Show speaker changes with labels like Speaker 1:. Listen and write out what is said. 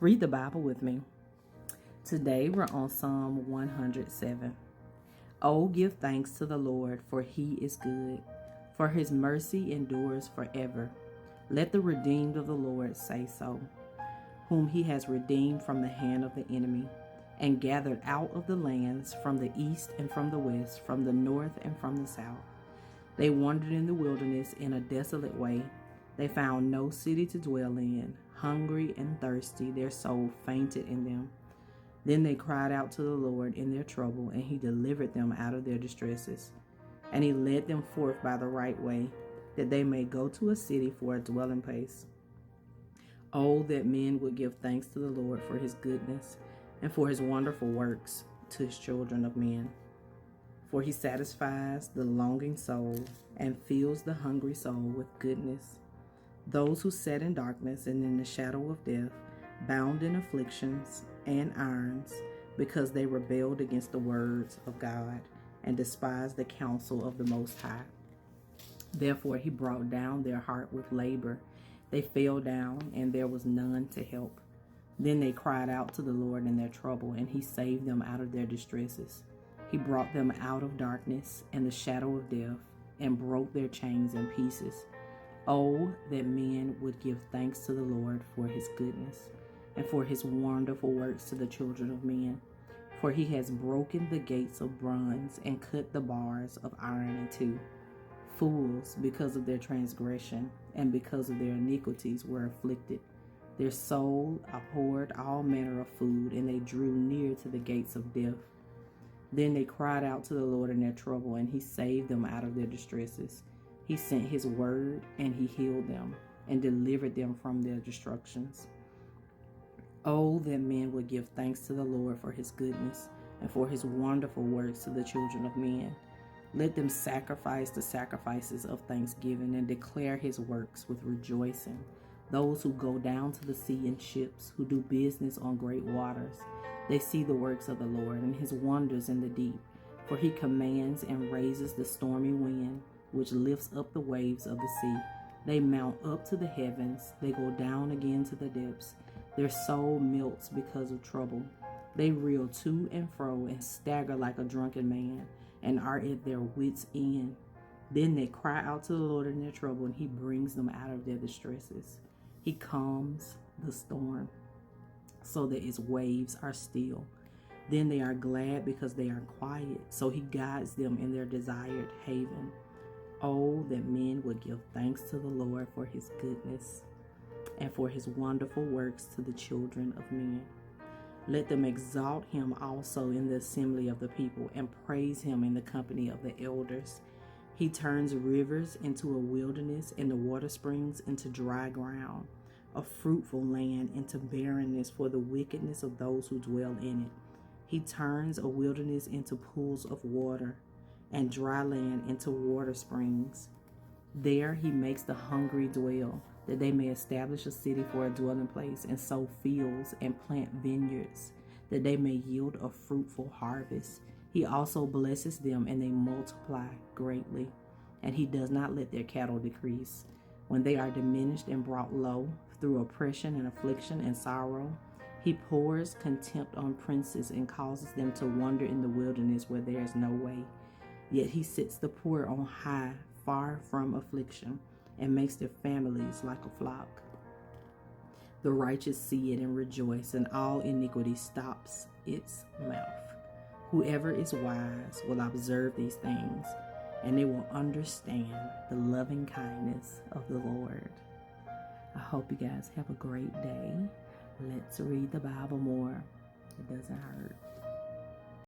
Speaker 1: Read the Bible with me. Today we're on Psalm 107. Oh, give thanks to the Lord, for he is good, for his mercy endures forever. Let the redeemed of the Lord say so, whom he has redeemed from the hand of the enemy, and gathered out of the lands from the east and from the west, from the north and from the south. They wandered in the wilderness in a desolate way. They found no city to dwell in. Hungry and thirsty, their soul fainted in them. Then they cried out to the Lord in their trouble, and he delivered them out of their distresses. And he led them forth by the right way, that they may go to a city for a dwelling place. Oh, that men would give thanks to the Lord for his goodness, and for his wonderful works to his children of men. For he satisfies the longing soul, and fills the hungry soul with goodness. Those who sat in darkness and in the shadow of death, bound in afflictions and irons, because they rebelled against the words of God, and despised the counsel of the Most High. Therefore he brought down their heart with labor. They fell down, and there was none to help. Then they cried out to the Lord in their trouble, and he saved them out of their distresses. He brought them out of darkness and the shadow of death, and broke their chains in pieces. Oh, that men would give thanks to the Lord for his goodness, and for his wonderful works to the children of men. For he has broken the gates of bronze, and cut the bars of iron in two. Fools, because of their transgression, and because of their iniquities, were afflicted. Their soul abhorred all manner of food, and they drew near to the gates of death. Then they cried out to the Lord in their trouble, and he saved them out of their distresses. He sent his word, and he healed them, and delivered them from their destructions. Oh, that men would give thanks to the Lord for his goodness, and for his wonderful works to the children of men. Let them sacrifice the sacrifices of thanksgiving, and declare his works with rejoicing. Those who go down to the sea in ships, who do business on great waters, they see the works of the Lord, and his wonders in the deep. For he commands and raises the stormy wind, which lifts up the waves of the sea. They mount up to the heavens, they go down again to the depths. Their soul melts because of trouble. They reel to and fro, and stagger like a drunken man, and are at their wits' end. Then they cry out to the Lord in their trouble, and he brings them out of their distresses. He calms the storm, so that its waves are still. Then they are glad because they are quiet, so he guides them in their desired haven. Oh, that men would give thanks to the Lord for his goodness, and for his wonderful works to the children of men. Let them exalt him also in the assembly of the people, and praise him in the company of the elders. He turns rivers into a wilderness, and the water springs into dry ground, a fruitful land into barrenness for the wickedness of those who dwell in it. He turns a wilderness into pools of water, and dry land into water springs. There he makes the hungry dwell, that they may establish a city for a dwelling place, and sow fields and plant vineyards, that they may yield a fruitful harvest. He also blesses them, and they multiply greatly, and he does not let their cattle decrease. When they are diminished and brought low through oppression and affliction and sorrow, he pours contempt on princes, and causes them to wander in the wilderness where there is no way. Yet he sets the poor on high, far from affliction, and makes their families like a flock. The righteous see it and rejoice, and all iniquity stops its mouth. Whoever is wise will observe these things, and they will understand the loving kindness of the Lord. I hope you guys have a great day. Let's read the Bible more. It doesn't hurt.